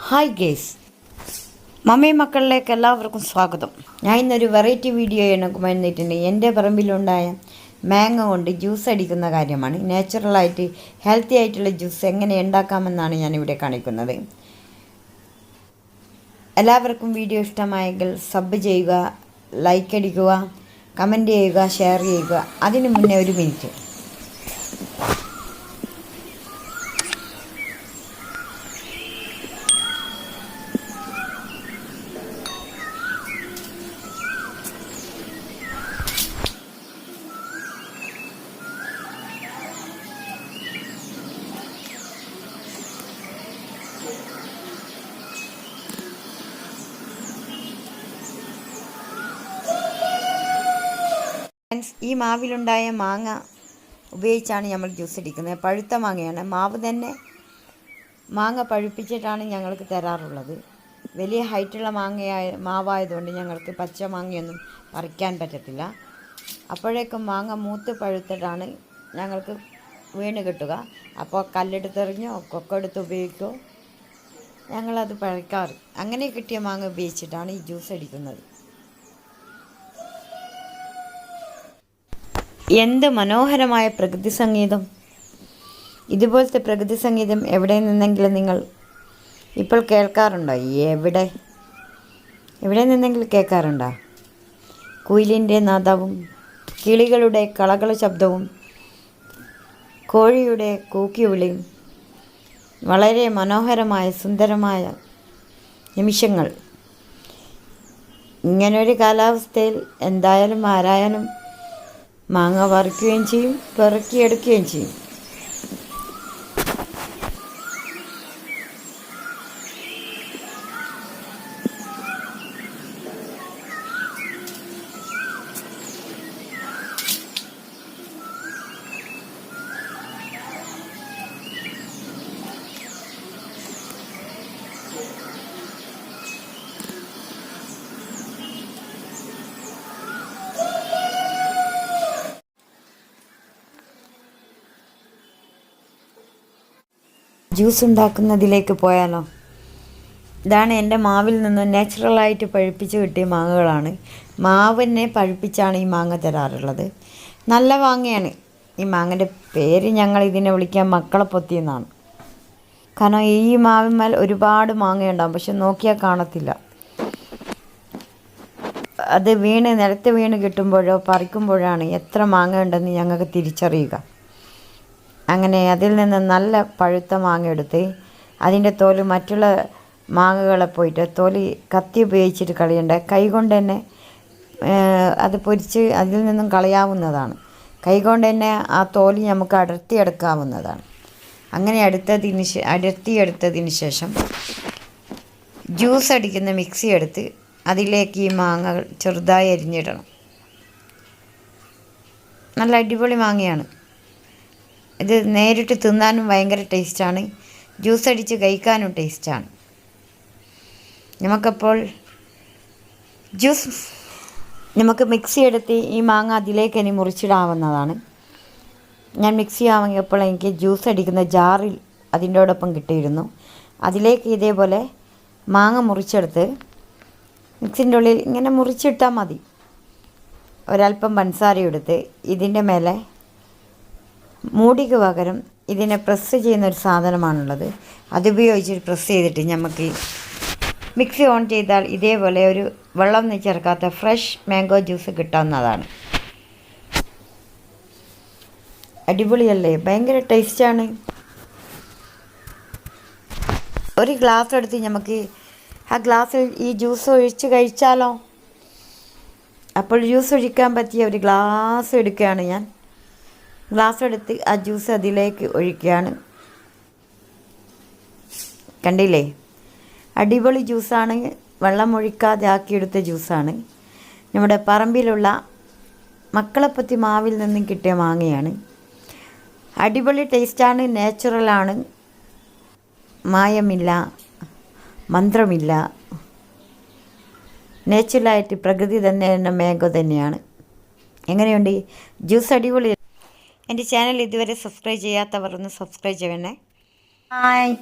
Hi guys, mummy മക്കളിലേക്ക് എല്ലാവർക്കും സ്വാഗതം. ഞാൻ ഇന്നൊരു വെറൈറ്റി വീഡിയോ വന്നിട്ടുണ്ട്. എൻ്റെ പറമ്പിലുണ്ടായ മാങ്ങ കൊണ്ട് ജ്യൂസ് അടിക്കുന്ന കാര്യമാണ്. നാച്ചുറലായിട്ട് ഹെൽത്തി ആയിട്ടുള്ള ജ്യൂസ് എങ്ങനെ ഉണ്ടാക്കാമെന്നാണ് ഞാനിവിടെ കാണിക്കുന്നത്. എല്ലാവർക്കും വീഡിയോ ഇഷ്ടമായെങ്കിൽ സബ് ചെയ്യുക, ലൈക്ക് അടിക്കുക, കമൻറ്റ് ചെയ്യുക, ഷെയർ ചെയ്യുക. അതിനു മുന്നേ ഒരു മിനിറ്റ്. ഈ മാവിലുണ്ടായ മാങ്ങ ഉപയോഗിച്ചാണ് നമ്മൾ ജ്യൂസ് അടിക്കുന്നത്. പഴുത്ത മാങ്ങയാണ്. മാവ് തന്നെ മാങ്ങ പഴുപ്പിച്ചിട്ടാണ് ഞങ്ങൾക്ക് തരാറുള്ളത്. വലിയ ഹൈറ്റുള്ള മാവായതുകൊണ്ട് ഞങ്ങൾക്ക് പച്ച മാങ്ങയൊന്നും പറിക്കാൻ പറ്റത്തില്ല. അപ്പോഴേക്കും മാങ്ങ മൂത്ത് പഴുത്തിട്ടാണ് ഞങ്ങൾക്ക് വീണ് കിട്ടുക. അപ്പോൾ കല്ലെടുത്തെറിഞ്ഞോ കൊക്കെടുത്ത് ഉപയോഗിക്കോ ഞങ്ങളത് പഴുക്കാറ്. അങ്ങനെ കിട്ടിയ മാങ്ങ ഉപയോഗിച്ചിട്ടാണ് ഈ ജ്യൂസ് അടിക്കുന്നത്. എന്ത് മനോഹരമായ പ്രകൃതി സംഗീതം! ഇതുപോലത്തെ പ്രകൃതി സംഗീതം എവിടെ നിന്നെങ്കിലും നിങ്ങൾ ഇപ്പോൾ കേൾക്കാറുണ്ടോ? എവിടെ നിന്നെങ്കിലും കേൾക്കാറുണ്ടോ? കുയിലിൻ്റെ നാദവും കിളികളുടെ കളകള ശബ്ദവും കോഴിയുടെ കൂക്കിവിളിയും വളരെ മനോഹരമായ സുന്ദരമായ നിമിഷങ്ങൾ. ഇങ്ങനൊരു കാലാവസ്ഥയിൽ എന്തായാലും ആരായാലും മാങ്ങ പറിക്കുകയും ചെയ്യും, പെറുക്കിയെടുക്കുകയും ചെയ്യും. ജ്യൂസ് ഉണ്ടാക്കുന്നതിലേക്ക് പോയാലോ? ഇതാണ് എൻ്റെ മാവിൽ നിന്ന് നാച്ചുറലായിട്ട് പഴുപ്പിച്ച് കിട്ടിയ മാങ്ങകളാണ്. മാവിനെ പഴുപ്പിച്ചാണ് ഈ മാങ്ങ തരാറുള്ളത്. നല്ല മാങ്ങയാണ്. ഈ മാങ്ങൻ്റെ പേര് ഞങ്ങൾ ഇതിനെ വിളിക്കാൻ മക്കളെ പൊത്തി എന്നാണ്. കാരണം ഈ മാവിന്മേൽ ഒരുപാട് മാങ്ങയുണ്ടാകും, പക്ഷെ നോക്കിയാൽ കാണത്തില്ല. അത് നിലത്ത് വീണ് കിട്ടുമ്പോഴോ പറിക്കുമ്പോഴാണ് എത്ര മാങ്ങ ഉണ്ടെന്ന് ഞങ്ങൾക്ക് തിരിച്ചറിയുക. അങ്ങനെ അതിൽ നിന്ന് നല്ല പഴുത്ത മാങ്ങ എടുത്ത് അതിൻ്റെ തോല് മറ്റുള്ള മാങ്ങകളെ പോയിട്ട് തോല് കത്തി ഉപയോഗിച്ചിട്ട് കളയണ്ട, കൈകൊണ്ട് തന്നെ അത് പൊരിച്ച് അതിൽ നിന്നും കളയാവുന്നതാണ്. കൈകൊണ്ട് തന്നെ ആ തോല് നമുക്ക് അടർത്തിയെടുക്കാവുന്നതാണ്. അങ്ങനെ അടർത്തിയെടുത്തതിന് ശേഷം ജ്യൂസ് അടിക്കുന്ന മിക്സി എടുത്ത് അതിലേക്ക് ഈ മാങ്ങകൾ ചെറുതായി അരിഞ്ഞിടണം. നല്ല അടിപൊളി മാങ്ങയാണ്. ഇത് നേരിട്ട് തിന്നാനും ഭയങ്കര ടേസ്റ്റാണ്, ജ്യൂസ് അടിച്ച് കഴിക്കാനും ടേസ്റ്റാണ്. നമുക്ക് മിക്സി എടുത്ത് ഈ മാങ്ങ അതിലേക്ക് ഇനി മുറിച്ചിടാവുന്നതാണ്. ഞാൻ മിക്സി വാങ്ങിയപ്പോൾ എനിക്ക് ജ്യൂസ് അടിക്കുന്ന ജാറിൽ അതിൻ്റോടൊപ്പം കിട്ടിയിരുന്നു. അതിലേക്ക് ഇതേപോലെ മാങ്ങ മുറിച്ചെടുത്ത് മിക്സിൻ്റെ ഉള്ളിൽ ഇങ്ങനെ മുറിച്ചിട്ടാൽ മതി. ഒരല്പം പഞ്ചസാര എടുത്ത് ഇതിൻ്റെ മേലെ മൂടിക്ക് പകരം ഇതിനെ പ്രസ് ചെയ്യുന്നൊരു സാധനമാണുള്ളത്. അതുപയോഗിച്ച് പ്രസ് ചെയ്തിട്ട് നമുക്ക് മിക്സി ഓൺ ചെയ്താൽ ഇതേപോലെ ഒരു വെള്ളം ചേർക്കാത്ത ഫ്രഷ് മാംഗോ ജ്യൂസ് കിട്ടാവുന്നതാണ്. അടിപൊളിയല്ലേ? ഭയങ്കര ടേസ്റ്റാണ്. ഒരു ഗ്ലാസ് എടുത്ത് നമുക്ക് ആ ഗ്ലാസ്സിൽ ഈ ജ്യൂസ് ഒഴിച്ച് കഴിച്ചാലോ? അപ്പോൾ ജ്യൂസ് ഒഴിക്കാൻ പറ്റിയ ഒരു ഗ്ലാസ് എടുക്കുകയാണ് ഞാൻ. ഗ്ലാസ് എടുത്ത് ആ ജ്യൂസ് അതിലേക്ക് ഒഴിക്കുകയാണ്. കണ്ടില്ലേ? അടിപൊളി ജ്യൂസാണ്. വെള്ളം ഒഴിക്കാതെ ആക്കിയെടുത്ത ജ്യൂസാണ്. നമ്മുടെ പറമ്പിലുള്ള മക്കളപ്പത്തി മാവിൽ നിന്നും കിട്ടിയ മാങ്ങയാണ്. അടിപൊളി ടേസ്റ്റാണ്, നാച്ചുറലാണ്, മായമില്ല, മന്ത്രമില്ല. നാച്ചുറലായിട്ട് പ്രകൃതി തന്നെ മാംഗോ തന്നെയാണ്. എങ്ങനെയുണ്ട് ജ്യൂസ്? അടിപൊളി. എൻ്റെ ചാനൽ ഇതുവരെ സബ്സ്ക്രൈബ് ചെയ്യാത്തവർ ഒന്ന് സബ്സ്ക്രൈബ് ചെയ്യണേ. ഹായ്.